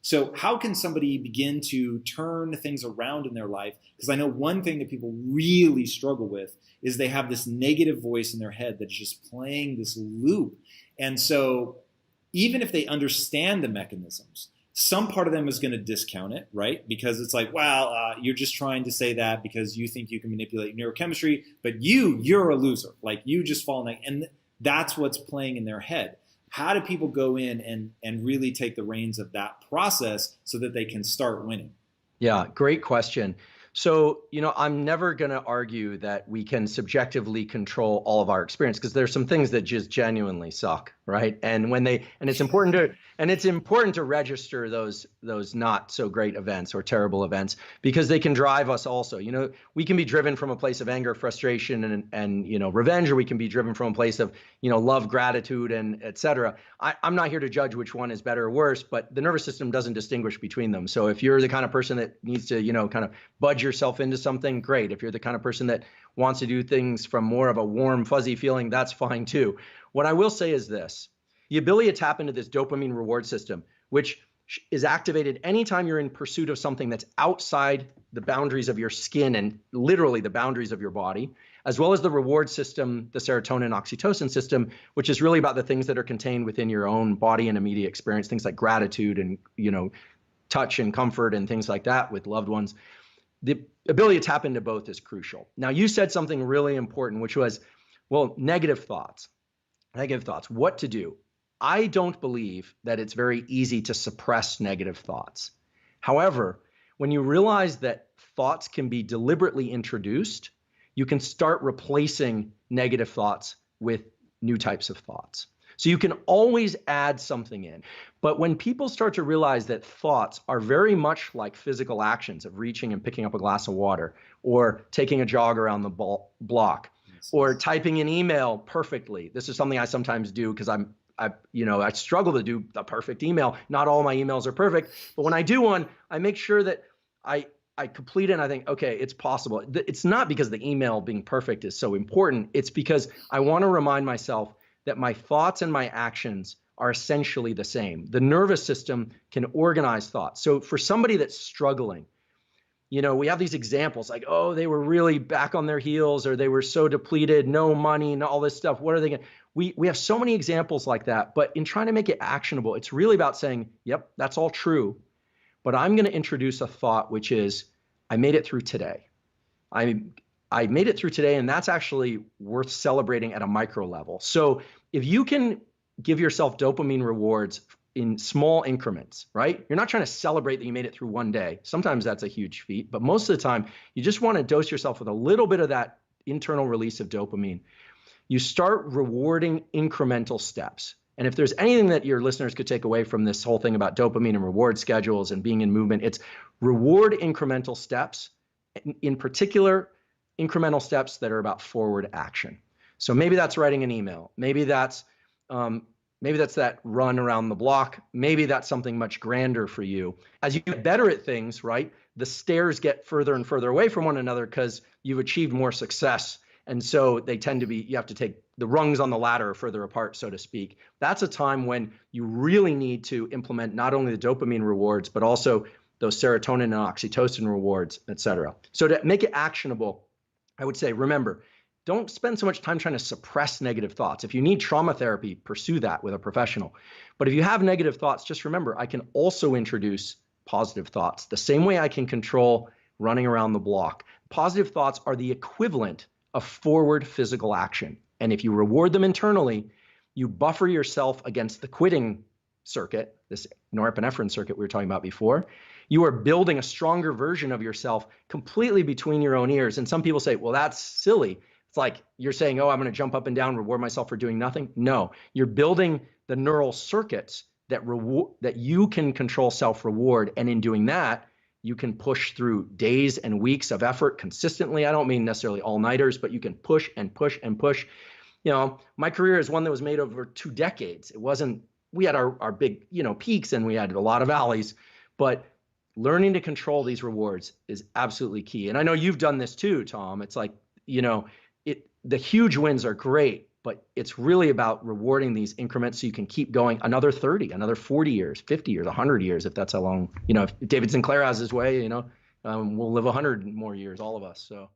So how can somebody begin to turn things around in their life? Because I know one thing that people really struggle with is they have this negative voice in their head that's just playing this loop. And so even if they understand the mechanisms, some part of them is going to discount it, right? Because it's like, well, you're just trying to say that because you think you can manipulate neurochemistry, but you're a loser. Like you just fall in that. And that's what's playing in their head. How do people go in and really take the reins of that process so that they can start winning? Yeah, great question. So, I'm never going to argue that we can subjectively control all of our experience because there's some things that just genuinely suck, right? And it's important to register those not so great events or terrible events because they can drive us also. We can be driven from a place of anger, frustration, and revenge, or we can be driven from a place of, love, gratitude, and et cetera. I'm not here to judge which one is better or worse, but the nervous system doesn't distinguish between them. So if you're the kind of person that needs to, kind of budge yourself into something, great. If you're the kind of person that wants to do things from more of a warm, fuzzy feeling, that's fine too. What I will say is this: the ability to tap into this dopamine reward system, which is activated anytime you're in pursuit of something that's outside the boundaries of your skin and literally the boundaries of your body, as well as the reward system, the serotonin oxytocin system, which is really about the things that are contained within your own body and immediate experience, things like gratitude and, touch and comfort and things like that with loved ones. The ability to tap into both is crucial. Now, you said something really important, which was, well, negative thoughts, what to do. I don't believe that it's very easy to suppress negative thoughts. However, when you realize that thoughts can be deliberately introduced, you can start replacing negative thoughts with new types of thoughts. So you can always add something in. But when people start to realize that thoughts are very much like physical actions of reaching and picking up a glass of water, or taking a jog around the block, or typing an email perfectly. This is something I sometimes do because I struggle to do a perfect email. Not all my emails are perfect, but when I do one, I make sure that I complete it and I think, okay, it's possible. It's not because the email being perfect is so important. It's because I want to remind myself that my thoughts and my actions are essentially the same. The nervous system can organize thoughts. So for somebody that's struggling, we have these examples like, oh, they were really back on their heels, or they were so depleted, no money and all this stuff. What are they going to? We have so many examples like that. But in trying to make it actionable, it's really about saying, yep, that's all true. But I'm going to introduce a thought, which is, I made it through today. I made it through today, and that's actually worth celebrating at a micro level. So if you can give yourself dopamine rewards in small increments, right? You're not trying to celebrate that you made it through one day. Sometimes that's a huge feat, but most of the time, you just want to dose yourself with a little bit of that internal release of dopamine. You start rewarding incremental steps. And if there's anything that your listeners could take away from this whole thing about dopamine and reward schedules and being in movement, it's reward incremental steps, in particular, incremental steps that are about forward action. So maybe that's writing an email. Maybe that's that run around the block. Maybe that's something much grander for you. As you get better at things, right, the stairs get further and further away from one another because you've achieved more success. And so they tend to be, you have to take the rungs on the ladder further apart, so to speak. That's a time when you really need to implement not only the dopamine rewards, but also those serotonin and oxytocin rewards, et cetera. So to make it actionable, I would say, remember, don't spend so much time trying to suppress negative thoughts. If you need trauma therapy, pursue that with a professional. But if you have negative thoughts, just remember, I can also introduce positive thoughts the same way I can control running around the block. Positive thoughts are the equivalent of forward physical action. And if you reward them internally, you buffer yourself against the quitting circuit, this norepinephrine circuit we were talking about before. You are building a stronger version of yourself completely between your own ears. And some people say, well, that's silly. It's like you're saying, oh, I'm going to jump up and down, reward myself for doing nothing. No, you're building the neural circuits that you can control self-reward. And in doing that, you can push through days and weeks of effort consistently. I don't mean necessarily all-nighters, but you can push and push and push. My career is one that was made over 2 decades. It wasn't, we had our big, peaks, and we had a lot of valleys, but learning to control these rewards is absolutely key. And I know you've done this too, Tom. It's like, the huge wins are great, but it's really about rewarding these increments so you can keep going another 30, another 40 years, 50 years, 100 years, if that's how long, if David Sinclair has his way, we'll live 100 more years, all of us. So.